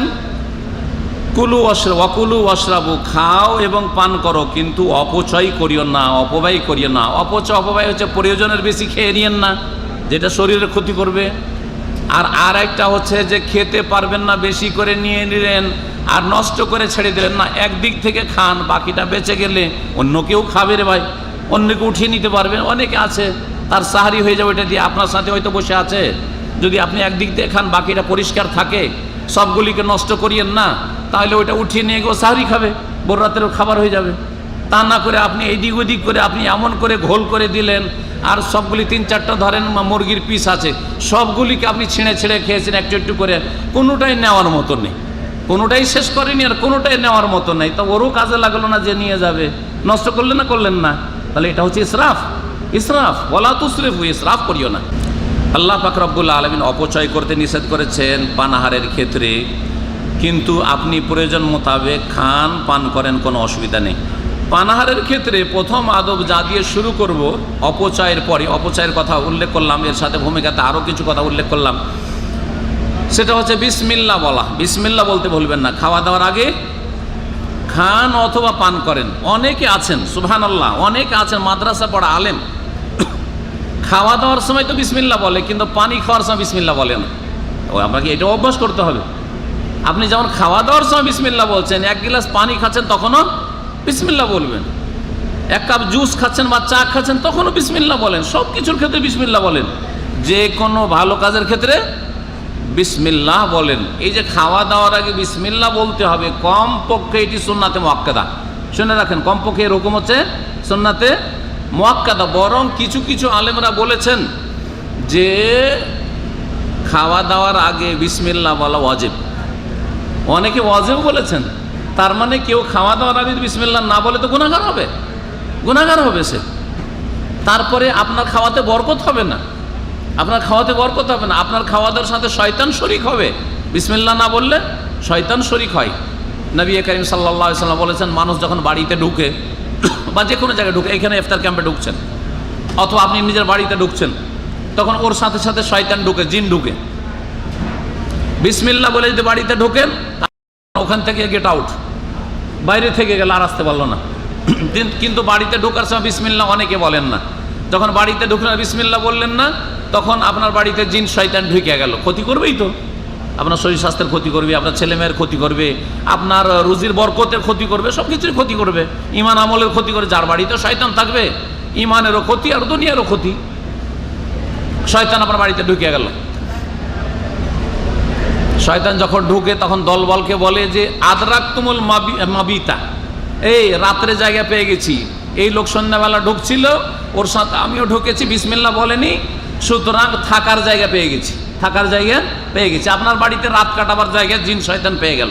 কুলু ওয়াকুলু ওয়াশরাবু, খাও এবং পান করো, কিন্তু অপচয় করিও না, অপব্যয় করিও না। অপব্যয় হচ্ছে প্রয়োজনের বেশি খেয়ে নিয়েন না, যেটা শরীরের ক্ষতি করবে। আর একটা হচ্ছে যে খেতে পারবেন না, বেশি করে নিয়ে নিলেন আর নষ্ট করে ছেড়ে দিলেন না। একদিক থেকে খান, বাকিটা বেঁচে গেলে অন্য কেউ খাবে রে ভাই, অন্যকে উঠিয়ে নিতে পারবেন। অনেকে আছে তার সাহারি হয়ে যাবে এটা দিয়ে, আপনার সাথে হয়তো বসে আছে। যদি আপনি একদিক দিয়ে খান, বাকিটা পরিষ্কার থাকে, সবগুলিকে নষ্ট করিয়েন না, তাহলে ওইটা উঠিয়ে নিয়ে গিয়ে সাহারি খাবে, ভোর রাতেরও খাবার হয়ে যাবে। তা না করে আপনি এইদিক ওদিক করে আপনি এমন করে ঘোল করে দিলেন, আর সবগুলি 3-4টা ধরেন মুরগির পিস আছে, সবগুলিকে আপনি ছিঁড়ে ছিঁড়ে খেয়েছেন একটু একটু করে, কোনোটাই নেওয়ার মতো নেই, কোনোটাই শেষ করেনি আর কোনোটাই নেওয়ার মতো নেই। তো ওরও কাজে লাগলো না যে নিয়ে যাবে, নষ্ট করলেন না, করলেন না, তাহলে এটা হচ্ছে ইসরাফ। ইসরাফ, ওয়ালা তুসরিফু, ইসরাফ করিও না। আল্লাহ পাক রব্বুল আলামিন অপচয় করতে নিষেধ করেছেন পানাহারের ক্ষেত্রে, কিন্তু আপনি প্রয়োজন মোতাবেক খান, পান করেন, কোনো অসুবিধা নেই। পানাহারের ক্ষেত্রে প্রথম আদব যা দিয়ে শুরু করব, অপচয়ের পরে, অপচয়ের কথা উল্লেখ করলাম, এর সাথে ভূমিকাতে আরও কিছু কথা উল্লেখ করলাম, সেটা হচ্ছে বিসমিল্লাহ বলা। বিসমিল্লাহ বলতে ভুলবেন না। খাওয়া দাওয়ার আগে খান অথবা পান করেন। অনেকে আছেন, সুবহানাল্লাহ, অনেকে আছেন মাদ্রাসা পড়া আলেম, খাওয়া দাওয়ার সময় তো বিসমিল্লাহ বলে, কিন্তু পানি খাওয়ার সময় বিসমিল্লাহ বলে না। আপনাকে এটা অভ্যাস করতে হবে। আপনি যেমন খাওয়া দাওয়ার সময় বিসমিল্লাহ বলছেন, 1 গ্লাস পানি খাচ্ছেন তখনও বিসমিল্লাহ বলবেন, 1 কাপ জুস খাচ্ছেন বা চা খাচ্ছেন তখনও বিসমিল্লাহ বলেন, সব কিছুর ক্ষেত্রে বিসমিল্লাহ বলেন, যে কোনো ভালো কাজের ক্ষেত্রে বিসমিল্লাহ বলেন। এই যে খাওয়া দাওয়ার আগে বিসমিল্লাহ বলতে হবে, কমপক্ষে এটি সুন্নাতে মুআক্কাদা, শুনে রাখেন, কমপক্ষে এর হুকুম হচ্ছে সুন্নাতে মুআক্কাদা। বরং কিছু কিছু আলেমরা বলেছেন যে খাওয়া দাওয়ার আগে বিসমিল্লাহ বলা ওয়াজিব, অনেকে ওয়াজিব বলেছেন। তার মানে কেউ খাওয়া দাওয়ার আগে বিসমিল্লাহ না বলে তো গুনাহগার হবে, গুনাহগার হবে সে। তারপরে আপনার খাওয়াতে বরকত হবে না, আপনার খাওয়াতে বরকত হবে না, আপনার খাওয়া দাওয়ার সাথে শয়তান শরীক হবে। বিসমিল্লাহ না বললে শয়তান শরীক হয়। নবী করিম সাল্লাল্লাহু আলাইহি ওয়াসাল্লাম বলেছেন, মানুষ যখন বাড়িতে ঢুকে বা যে কোনো জায়গায় ঢুকে, এখানে ইফতার ক্যাম্পে ঢুকছেন অথবা আপনি নিজের বাড়িতে ঢুকছেন, তখন ওর সাথে সাথে শয়তান ঢুকে, জিন ঢুকে। বিসমিল্লাহ বলে যদি বাড়িতে ঢোকেন, ওখান থেকে গেট আউট, বাইরে থেকে গেল, আর আসতে পারলো না। কিন্তু বাড়িতে ঢোকার সময় বিসমিল্লাহ অনেকে বলেন না। যখন বাড়িতে ঢুকলেন বিসমিল্লাহ বললেন না, তখন আপনার বাড়িতে জিন শয়তান ঢুকে গেল। ক্ষতি করবেই তো, আপনার শরীর স্বাস্থ্যের ক্ষতি করবে, আপনার ছেলেমেয়ের ক্ষতি করবে, আপনার রুজির বরকতের ক্ষতি করবে, সব কিছুর ক্ষতি করবে, ইমান আমলের ক্ষতি করবে। যার বাড়িতে শয়তান থাকবে ইমানেরও ক্ষতি আর দুনিয়ারও ক্ষতি। শয়তান আপনার বাড়িতে ঢুকে গেল। শয়তান যখন ঢুকে তখন দলবলকে বলে যে আদরাকতুমুল মাবিতা, এই রাত্রে জায়গা পেয়ে গেছি। এই লোক সন্ধ্যাবেলা ঢুকছিল, ওর সাথে আমিও ঢুকেছি, বিসমিল্লাহ বলেনি, সুতরাং থাকার জায়গা পেয়ে গেছি, থাকার জায়গা পেয়ে গেছি। আপনার বাড়িতে রাত কাটাবার জায়গা জিন শয়তান পেয়ে গেল।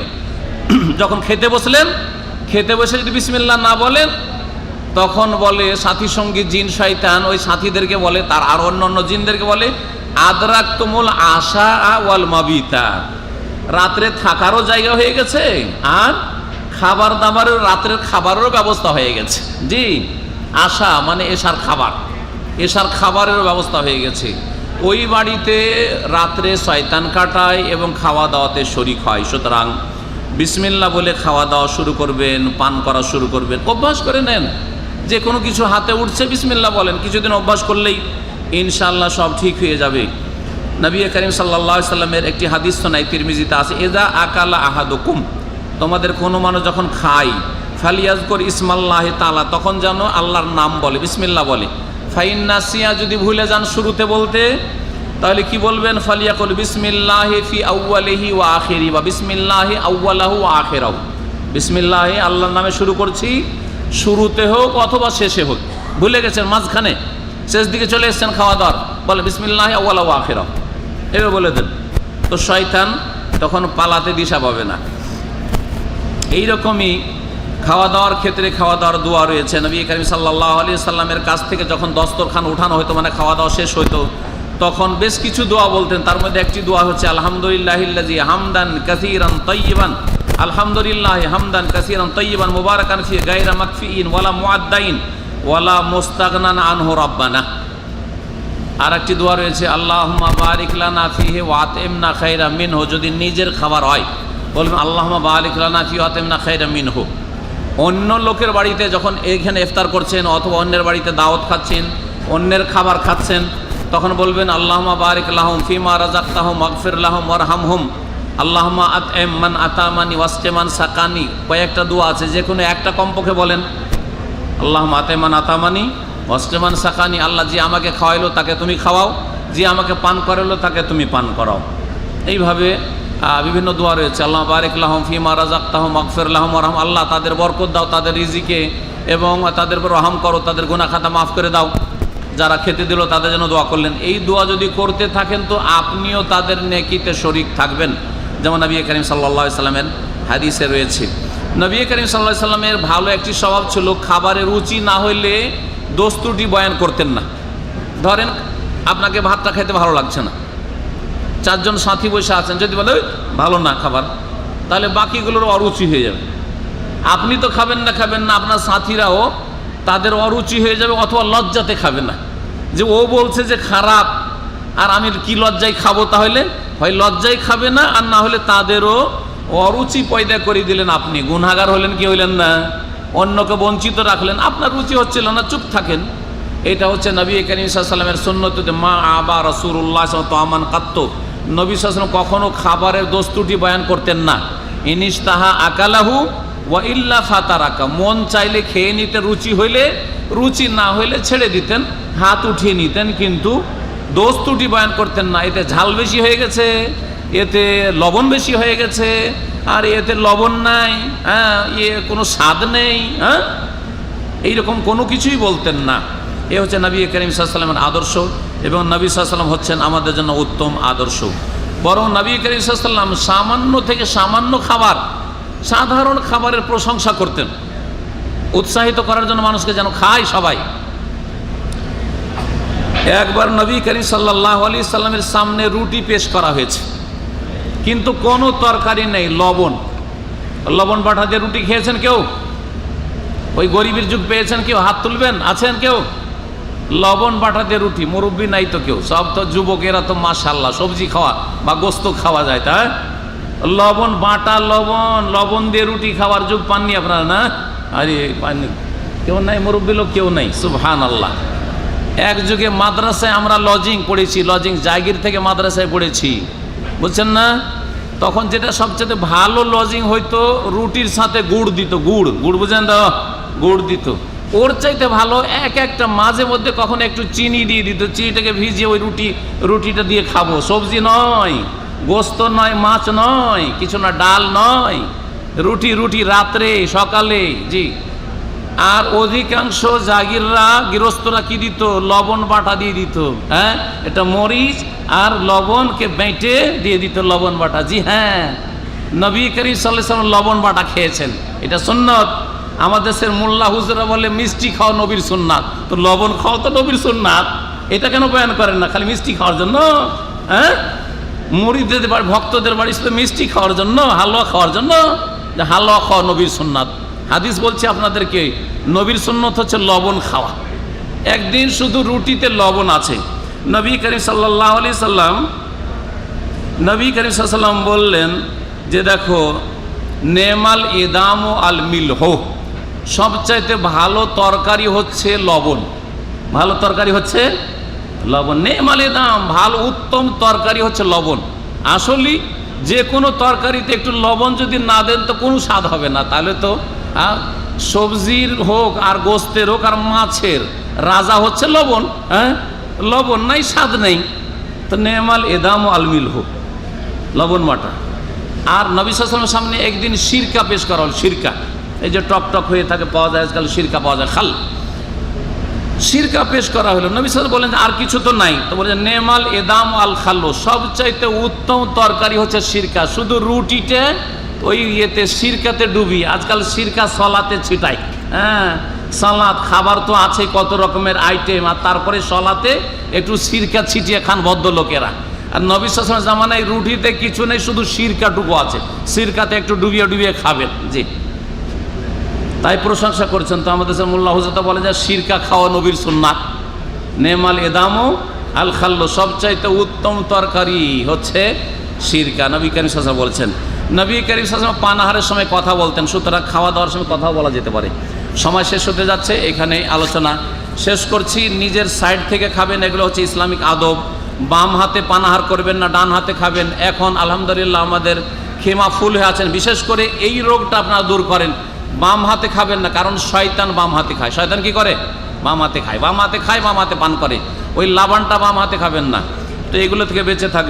যখন খেতে বসলেন, খেতে বসে যদি বিসমিল্লাহ না বলেন, তখন বলে সাথী সঙ্গী জিন শয়তান ওই সাথীদেরকে বলে, তার আর অন্য জিনদেরকে বলে আদরাকতুমুল আশা ওয়াল মাবিতা, রাত্রে থাকারও জায়গা হয়ে গেছে আর খাবার দাবারের, রাত্রের খাবারেরও ব্যবস্থা হয়ে গেছে। জি, আশা মানে এশার খাবার, এশার খাবারেরও ব্যবস্থা হয়ে গেছে। ওই বাড়িতে রাত্রে শয়তান কাটায় এবং খাওয়া দাওয়াতে শরিক হয়। সুতরাং বিসমিল্লাহ বলে খাওয়া দাওয়া শুরু করবেন, পান করা শুরু করবেন, অভ্যাস করে নেন। যে কোনো কিছু হাতে উঠছে বিসমিল্লাহ বলেন, কিছুদিন অভ্যাস করলেই ইনশাআল্লাহ সব ঠিক হয়ে যাবে। নবী করিম সাল্লাল্লাহু আলাইহি সাল্লামের একটি হাদিস শোনাই, তিরমিজিতে আছে, এজা আকালা আহাদুকুম, তোমাদের কোনো মানুষ যখন খায়, ফালিয়াজকুর ইসমাল্লাহি তাআলা, তখন যেন আল্লাহর নাম বলে, বিসমিল্লাহ বলে। ফাইন নাসিয়া, যদি ভুলে যান শুরুতে বলতে, তাহলে কি বলবেন? ফালিয়াকুল বিসমিল্লাহি ফি আউয়ালিহি ওয়া আখিরি, বা বিসমিল্লাহি আউয়ালাহু ওয়া আখিরাহু, বিসমিল্লাহি আল্লাহর নামে শুরু করছি, শুরুতে হোক অথবা শেষে হোক। ভুলে গেছেন মাঝখানে, শেষ দিকে চলে এসেছেন খাওয়া দাওয়ার, বলে বিসমিল্লাহি আউয়ালাহু ওয়া আখিরাহু, এভাবে বলে দেন, তো শয়তান তখন পালাতে দিশা পাবে না। এইরকমই খাওয়া দাওয়ার ক্ষেত্রে খাওয়া দাওয়ার দোয়া রয়েছে। নবী করিম সাল্লাল্লাহু আলাইহি সাল্লামের কাছ থেকে যখন দস্তরখান উঠানো হতো, মানে খাওয়া দাওয়া শেষ হতো, তখন বেশ কিছু দোয়া বলতেন। তার মধ্যে একটি দোয়া হচ্ছে আলহামদুলিল্লাহিল্লাযী হামদান কাসীরান তাইয়িবান, আলহামদুলিল্লাহ হামদান কাসীরান তাইয়িবান মুবারাকান ফি গায়রা মাকফিইন ওয়ালা মুআদ্দাইন ওয়ালা মুস্তাগনান আনহু রাব্বানা। আর একটি দোয়া রয়েছে আল্লাহুম্মা বারিক লানা ফিহি ওয়া আতইমনা খায়রা মিনহু, যদি নিজের খাবার হয় বলবেন আল্লাহুম্মা বারিক লানা ফিহি ওয়া আতইমনা খায়রা মিনহু। অন্য লোকের বাড়িতে যখন এখানে ইফতার করছেন অথবা অন্যের বাড়িতে দাওয়াত খাচ্ছেন, অন্যের খাবার খাচ্ছেন, তখন বলবেন আল্লাহুম্মা বারিক লাহুম ফিমা রাযাকতাহুম ওয়াগফির লাহুম ওয়ারহামহুম, আল্লাহুম্মা আতইম মান আতামানি ওয়াসকি মান সাকানি। কয়েকটা দোয়া আছে, যে কোনো একটা কমপক্ষে বলেন। আল্লাহুম্মা আতইম মান আতামানি ওয়াসকি মান সাকানি, আল্লাহ যে আমাকে খাওয়াইলো তাকে তুমি খাওয়াও, যে আমাকে পান করালো তাকে তুমি পান করাও। এইভাবে বিভিন্ন দোয়া রয়েছে। আল্লাহ বারিক লাহুম ফিমা রাযাকতাহুম ওয়াগফির লাহুম ওয়ারহাম, আল্লাহ তাদের বরকত দাও তাদের রিজিকে এবং তাদের উপর রহম করো, তাদের গুনাহ খাতা মাফ করে দাও। যারা খেতে দিল তাদের জন্য দোয়া করলেন। এই দোয়া যদি করতে থাকেন তো আপনিও তাদের নেকিতে শরিক থাকবেন, যেমন নবী করিম সাল্লাল্লাহু আলাইহি সাল্লামের হাদিসে রয়েছে। নবী করিম সাল্লাল্লাহু আলাইহি সাল্লামের ভালো একটি স্বভাব ছিল, খাবারের রুচি না হইলে দোষ ত্রুটি বয়ান করতেন না। ধরেন আপনাকে ভাতটা খেতে ভালো লাগছে না, চারজন সাথী বসে আছেন, যদি বলে ভালো না খাবার, তাহলে বাকিগুলোর অরুচি হয়ে যাবে। আপনি তো খাবেন না, আপনার সাথীরাও তাদের অরুচি হয়ে যাবে, অথবা লজ্জাতে খাবে না, যে ও বলছে যে খারাপ আর আমি কি লজ্জায় খাবো। তাহলে হয় লজ্জায় খাবে না, আর না হলে তাদেরও অরুচি পয়দা করে দিলেন, আপনি গুনাহগার হলেন, কি হইলেন না, অন্যকে বঞ্চিত রাখলেন, আপনার রুচি হচ্ছিল না, চুপ থাকেন। এটা হচ্ছে নবী করিম সাল্লাল্লাহু আলাইহি ওয়াসাল্লামের সুন্নতে। মা আবা রাসূলুল্লাহ সাল্লাল্লাহু আলাইহি ওয়াসাল্লাম কাত্ত, নবী সাল্লাল্লাহু আলাইহি ওয়াসাল্লাম কখনো খাবারের দোষ ত্রুটি বয়ান করতেন না। ইনিশতাহা আকালাহু ওয়া ইল্লা ফাতারাকা, মন চাইলে খেয়ে নিতে, রুচি হইলে, রুচি না হইলে ছেড়ে দিতেন, হাত উঠিয়ে নিতেন, কিন্তু দোষ ত্রুটি বয়ান করতেন না। এতে ঝাল বেশি হয়ে গেছে, এতে লবণ বেশি হয়ে গেছে, আর এতে লবণ নাই, কোনো স্বাদ নেই, এইরকম কোনো কিছুই বলতেন না। এ হচ্ছে নবী করিম সাল্লাল্লাহু আলাইহি ওয়াসাল্লামের আদর্শ, এবং নবী সাল্লাল্লাহু আলাইহি ওয়াসাল্লাম হচ্ছেন আমাদের জন্য উত্তম আদর্শ। বরং নবী করিম সাল্লাল্লাহু আলাইহি ওয়াসাল্লাম সামান্য থেকে সামান্য খাবার, সাধারণ খাবারের প্রশংসা করতেন, উৎসাহিত করার জন্য মানুষকে যেন খায় সবাই। একবার নবী করিম সাল্লাল্লাহু আলাইহি ওয়াসাল্লামের সামনে রুটি পেশ করা হয়েছে, কিন্তু কোনো তরকারি নেই, লবণ বাটা দিয়ে রুটি খেয়েছেন কেউ? ওই গরিবের যুগ পেয়েছেন কেউ? হাত তুলবেন, আছেন কেউ? লবণ বাটা দিয়ে রুটি, মুরব্বী নাই তো কেউ, সব তো যুবকেরা তো মাশাআল্লাহ সবজি খাওয়া বা গোস্ত খাওয়া যায়, তাই লবণ বাটা, লবণ দিয়ে রুটি খাওয়ার যুগ পাননি আপনারা? না, আরে পাননি, কেউ নাই, মুরব্বী লোক কেউ নাই। সুবহানাল্লাহ। এক যুগে মাদ্রাসায় আমরা লজিং পড়েছি, লজিং জায়গির থেকে মাদ্রাসায় পড়েছি, বুঝছেন না? তখন যেটা সবচেয়ে ভালো লজিং হইতো, রুটির সাথে গুড় দিত। গুড় বুঝেন তো, গুড় দিত। ওর চাইতে ভালো একটা মাঝে মধ্যে কখন একটু চিনি দিয়ে দিত, চিনিটাকে ভিজিয়ে ওই রুটিটা দিয়ে খাবো। সবজি নয়, গোস্ত নয়, মাছ নয়, কিছু না, ডাল নয়, রুটি রাত্রে সকালে। জি। আর অধিকাংশ জাগিররা, গৃহস্থরা কি দিত? লবণ বাটা দিয়ে দিত। হ্যাঁ, এটা মরিচ আর লবণকে বেটে দিয়ে দিত, লবণ বাটা। জি হ্যাঁ, নবী করিম সাল্লাল্লাহু আলাইহি ওয়াসাল্লাম লবণ বাটা খেয়েছেন, এটা সুন্নাত। আমাদের দেশের মোল্লা হুজুরা বলে মিষ্টি খাওয়া নবীর সুন্নাত, তো লবণ খাওয়া তো নবীর সুন্নাত, এটা কেন বয়ান করেন না? খালি মিষ্টি খাওয়ার জন্য? হ্যাঁ, মুরিদদের বাড়ি, ভক্তদের বাড়ি শুধু মিষ্টি খাওয়ার জন্য, হালুয়া খাওয়ার জন্য? যে হালুয়া খাওয়া নবীর সুন্নাত। হাদিস বলছে আপনাদেরকে, নবীর সুন্নত হচ্ছে লবণ খাওয়া। একদিন শুধু রুটিতে লবণ আছে, নবী করিম সাল্লাল্লাহু আলাইহি সাল্লাম বললেন যে দেখো, নেমাল ইদাম আল মিলহ, সবচাইতে ভালো তরকারি হচ্ছে লবণ। ভালো তরকারি হচ্ছে লবণ। নেমাল ইদাম, ভালো উত্তম তরকারি হচ্ছে লবণ। আসলে যে কোনো তরকারিতে একটু লবণ যদি না দেন তো কোনো স্বাদ হবে না। তাহলে তো সবজির হোক আর গোস্তের হোক আর মাছের রাজা হচ্ছে লবণ। হ্যাঁ, লবণ নাই, স্বাদ নেই। তো নেমাল ইদাম আল মিলহ, লবণ বাটা। আর নবী সাল্লাল্লাহু আলাইহি ওয়াসাল্লামের সামনে একদিন সিরকা পেশ করা হল। সিরকা, এই যে টক হয়ে থাকে, পাওয়া যায় আজকাল, সিরকা পাওয়া যায়, খাল। সিরকা পেশ করা হলো। নবী সাল্লাল্লাহু আলাইহি ওয়াসাল্লাম বলেন আর কিছু তো নাই, তো বলেন নেমাল ইদাম আল খাল্লু, সবচাইতে উত্তম তরকারি হচ্ছে সিরকা। শুধু রুটিতে ওই ইয়েতে সিরকাতে ডুবি। আজকাল সিরকা সলাতে ছিটাই। হ্যাঁ, সালাদ খাবার তো আছে কত রকমের আইটেম, আর তারপরে সলাতে একটু সিরকা ছিটিয়ে খান ভদ্রলোকেরা। আর নবী সাল্লাল্লাহু আলাইহি ওয়াসাল্লাম জামানায় রুটিতে কিছু নেই, শুধু সিরকাটুকু আছে, সিরকাতে একটু ডুবিয়ে খাবেন। জি, তাই প্রশংসা করছেন। তো আমাদের মোল্লা হুজুরা বলে যে সিরকা খাওয়া নবীর সুন্নাত। নেমাল ইদামু আল খাল্লু, সবচাইতে উত্তম তরকারি হচ্ছে সিরকা, নবী করিম সাল্লাল্লাহু আলাইহি ওয়াসাল্লাম বলছেন। নবী করিম সাল্লাল্লাহু আলাইহি ওয়াসাল্লাম পানাহারের সময় কথা বলতেন, সুতরাং খাওয়া দাওয়ার সময় কথাও বলা যেতে পারে। সময় শেষ হতে যাচ্ছে, এখানে আলোচনা শেষ করছি। নিজের সাইড থেকে খাবেন, এগুলো হচ্ছে ইসলামিক আদব। বাম হাতে পানাহার করবেন না, ডান হাতে খাবেন। এখন আলহামদুলিল্লাহ আমাদের খেমা ফুল হয়ে আছেন, বিশেষ করে এই রোগটা আপনারা দূর করেন। বাম হাতে খাবেন না, কারণ শয়তান বাম হাতে খায়। শয়তান কি করে? বাম হাতে খায়, বাম হাতে পান করে। ওই লাবানটা বাম হাতে খাবেন না। তো এগুলো থেকে বেঁচে থাকবেন।